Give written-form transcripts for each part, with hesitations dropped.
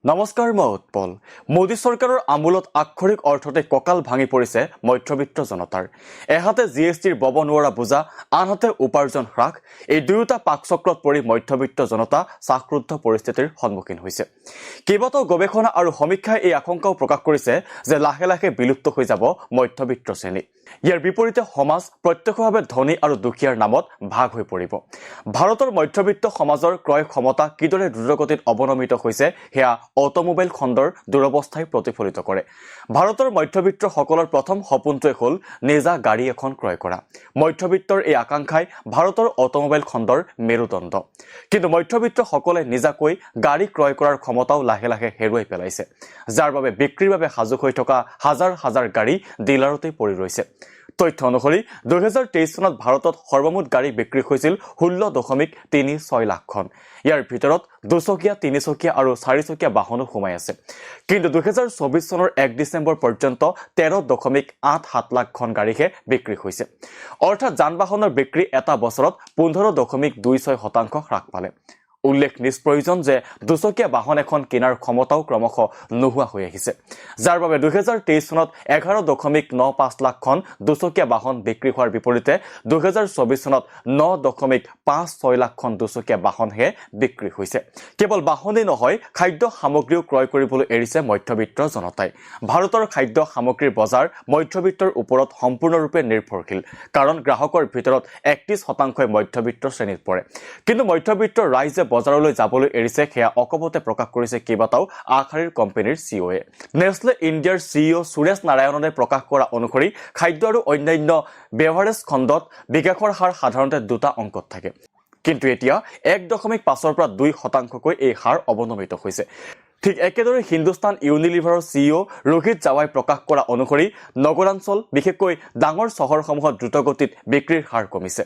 নমস্কাৰ, মই উৎপল। মোদী চৰকাৰৰ আমোলত আক্ষৰিক অৰ্থতে কঁকাল ভাঙি পৰিছে মধ্যবিত্ত জনতাৰ। এহাতে জিএছটিৰ বব নোৱাৰা বোজা, আনহাতে উপাৰ্জন হ্ৰাস। এই দুয়োটা পাকচক্ৰত পৰি মধ্যবিত্ত জনতা শ্বাসৰুদ্ধ পৰিস্থিতিৰ সন্মুখীন হৈছে। কেইবাটাও গৱেষণা আৰু সমীক্ষাই এই আশংকাও প্ৰকাশ কৰিছে যে লাহে লাহে বিলুপ্ত হৈ যাব মধ্যবিত্ত শ্ৰেণী। ইয়াৰ বিপৰীতে সমাজ প্ৰত্যক্ষভাৱে ধনী আৰু দুখীয়াৰ নামত ভাগ হৈ পৰিব। ভাৰতৰ মধ্যবিত্ত সমাজৰ ক্ৰয় ক্ষমতা কিদৰে দ্ৰুতগতিত অৱনমিত হৈছে সেয়া অটোমোবাইল খণ্ডৰ দুৰৱস্থাই প্ৰতিফলিত কৰে। ভাৰতৰ মধ্যবিত্তসকলৰ প্ৰথম সপোনটোৱে হ'ল নিজা গাড়ী এখন ক্ৰয় কৰা। মধ্যবিত্তৰ এই আকাংক্ষাই ভাৰতৰ অটোমোবাইল খণ্ডৰ মেৰুদণ্ড। কিন্তু মধ্যবিত্তসকলে নিজাকৈ গাড়ী ক্ৰয় কৰাৰ ক্ষমতাও লাহে লাহে হেৰুৱাই পেলাইছে, যাৰ বাবে বিক্ৰীৰ বাবে সাজু হৈ থকা হাজাৰ হাজাৰ গাড়ী ডিলাৰতেই পৰি ৰৈছে। তথ্য অনুসৰি 2023 চনত ভাৰতত সৰ্বমুঠ গাড়ী বিক্ৰী হৈছিল 16.36 লাখখন। ইয়াৰ ভিতৰত দুচকীয়া, তিনিচকীয়া আৰু চাৰিচকীয়া বাহনো সোমাই আছে। কিন্তু 2024 চনৰ 1 ডিচেম্বৰ পৰ্যন্ত 13.87 লাখখন গাড়ীহে বিক্ৰী হৈছে। অৰ্থাৎ যান বাহনৰ বিক্ৰী এটা বছৰত 15.26% হ্ৰাস পালে। উল্লেখ নিষ্প্ৰয়োজন যে দুচকীয়া বাহন এখন কিনাৰ ক্ষমতাও ক্ৰমশ নোহোৱা হৈ আহিছে, যাৰ বাবে 2023 চনত 11.95 লাখখন দুচকীয়া বাহন বিক্ৰী হোৱাৰ বিপৰীতে 2024 চনত 9.56 লাখখন দুচকীয়া বাহনহে বিক্ৰী হৈছে। কেৱল বাহনেই নহয়, খাদ্য সামগ্ৰীও ক্ৰয় কৰিবলৈ এৰিছে মধ্যবিত্ত জনতাই। ভাৰতৰ খাদ্য সামগ্ৰীৰ বজাৰ মধ্যবিত্তৰ ওপৰত সম্পূৰ্ণৰূপে নিৰ্ভৰশীল, কাৰণ গ্ৰাহকৰ ভিতৰত 31% মধ্যবিত্ত শ্ৰেণীত পৰে। কিন্তু মধ্যবিত্ত ৰাইজে বজাৰলৈ যাবলৈ এৰিছে সেয়া অকপতে প্ৰকাশ কৰিছে কেইবাটাও আগশাৰীৰ কোম্পানীৰ চিঅ'এ। নেছলে ইণ্ডিয়াৰ চিইঅ সুৰেশ নাৰায়ণনে প্ৰকাশ কৰা অনুসৰি খাদ্য আৰু অন্যান্য বেভাৰেজ খণ্ডত বিকাশৰ হাৰ সাধাৰণতে 2টা অংকত থাকে। কিন্তু এতিয়া 1.5 পৰা 2% এই হাৰ অৱনমিত হৈছে। ঠিক একেদৰে হিন্দুস্তান ইউনিলিভাৰৰ চিইঅ ৰোহিত জাৱাই প্ৰকাশ কৰা অনুসৰি নগৰাঞ্চল, বিশেষকৈ ডাঙৰ চহৰসমূহত দ্ৰুতগতিত বিক্ৰীৰ হাৰ কমিছে।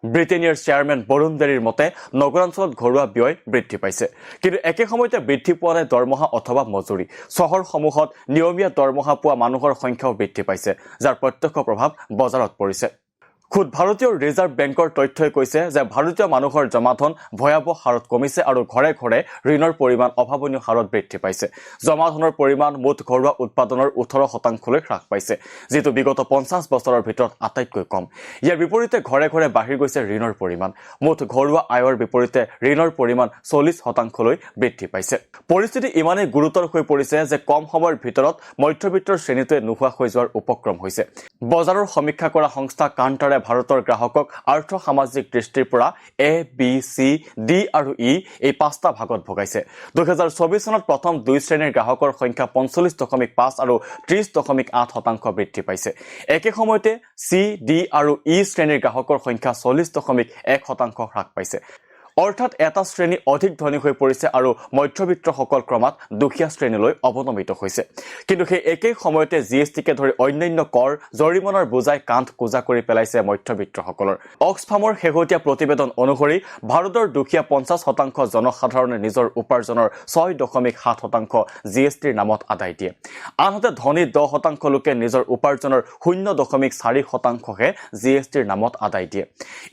ব্ৰিটেনিয়াৰ চেয়াৰমেন বৰুণ বেৰীৰ মতে নগৰাঞ্চলত ঘৰুৱা ব্যয় বৃদ্ধি পাইছে, কিন্তু একে সময়তে বৃদ্ধি পোৱা নাই দৰমহা অথবা মজুৰি। চহৰসমূহত নিয়মীয়া দৰমহা পোৱা মানুহৰ সংখ্যাও বৃদ্ধি পাইছে, যাৰ প্ৰত্যক্ষ প্ৰভাৱ বজাৰত পৰিছে। খুদ ভাৰতীয় ৰিজাৰ্ভ বেংকৰ তথ্যই কৈছে যে ভাৰতীয় মানুহৰ জমাধন ভয়াৱহ হাৰত কমিছে আৰু ঘৰে ঘৰে ঋণৰ পৰিমাণ অভাৱনীয় হাৰত বৃদ্ধি পাইছে। জমাধনৰ পৰিমাণ মুঠ ঘৰুৱা উৎপাদনৰ 18%লৈ হ্ৰাস পাইছে, যিটো বিগত 50 বছৰৰ ভিতৰত আটাইতকৈ কম। ইয়াৰ বিপৰীতে ঘৰে ঘৰে বাঢ়ি গৈছে ঋণৰ পৰিমাণ। মুঠ ঘৰুৱা আয়ৰ বিপৰীতে ঋণৰ পৰিমাণ 40%লৈ বৃদ্ধি পাইছে। পৰিস্থিতি ইমানেই গুৰুতৰ হৈ পৰিছে যে কম সময়ৰ ভিতৰত মধ্যবিত্তৰ শ্ৰেণীটোৱে নোহোৱা হৈ যোৱাৰ উপক্ৰম হৈছে। বজাৰৰ সমীক্ষা কৰা সংস্থা কাণ্টাৰে ভাৰতৰ গ্ৰাহকক আৰ্থ সামাজিক দৃষ্টিৰ পৰা এ, বি, চি, ডি আৰু ই এই 5টা ভাগত ভগাইছে। 2024 চনত প্ৰথম 2 শ্ৰেণীৰ গ্ৰাহকৰ সংখ্যা 45.5 আৰু 30.8% বৃদ্ধি পাইছে। একে সময়তে চি, ডি আৰু ই শ্ৰেণীৰ গ্ৰাহকৰ সংখ্যা 40.1% হ্ৰাস পাইছে। অৰ্থাৎ এটা শ্ৰেণী অধিক ধনী হৈ পৰিছে আৰু মধ্যবিত্তসকল ক্ৰমাৎ দুখীয়া শ্ৰেণীলৈ অৱনমিত হৈছে। কিন্তু সেই একেই সময়তে জিএছটিকে ধৰি অন্যান্য কৰ, জৰিমনাৰ বোজাই কান্ধ কোজা কৰি পেলাইছে মধ্যবিত্তসকলৰ। অক্সফামৰ শেহতীয়া প্ৰতিবেদন অনুসৰি ভাৰতৰ দুখীয়া 50% জনসাধাৰণে নিজৰ উপাৰ্জনৰ 6.7% জিএছটিৰ নামত আদায় দিয়ে। আনহাতে ধনী 10% লোকে নিজৰ উপাৰ্জনৰ 0.4%হে জিএছটিৰ নামত আদায় দিয়ে।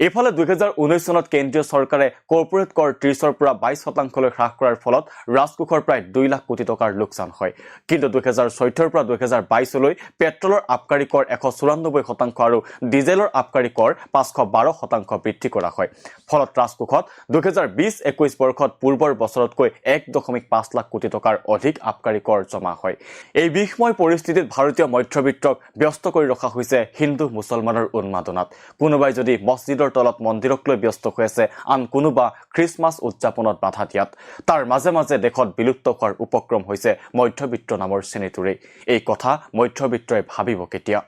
এইফালে 2019 চনত কেন্দ্ৰীয় চৰকাৰে কৰ্পোৰেট কৰ 30ৰ পৰা 22%লৈ হ্ৰাস কৰাৰ ফলত ৰাজকোষৰ প্ৰায় 2 লাখ কোটি টকাৰ লোকচান হয়। কিন্তু 2014 পৰা 2022লৈ পেট্ৰলৰ আবকাৰী কৰ 194% আৰু ডিজেলৰ আবকাৰী কৰ 512% বৃদ্ধি কৰা হয়। ফলত ৰাজকোষত 2020-21 বৰ্ষত পূৰ্বৰ বছৰতকৈ 1.5 লাখ কোটি টকাৰ অধিক আবকাৰী কৰ জমা হয়। এই বিষময় পৰিস্থিতিত ভাৰতীয় মধ্যবিত্তক ব্যস্ত কৰি ৰখা হৈছে হিন্দু মুছলমানৰ উন্মাদনাত। কোনোবাই যদি মছজিদৰ তলত মন্দিৰক লৈ ব্যস্ত হৈ আছে, আন কোনোবা খ্ৰীষ্টমাছ উদযাপনত বাধা দিয়াত। তাৰ মাজে মাজে দেশত বিলুপ্ত হোৱাৰ উপক্ৰম হৈছে মধ্যবিত্ত নামৰ শ্ৰেণীটোৰে। এই কথা মধ্যবিত্তই ভাবিব কেতিয়া?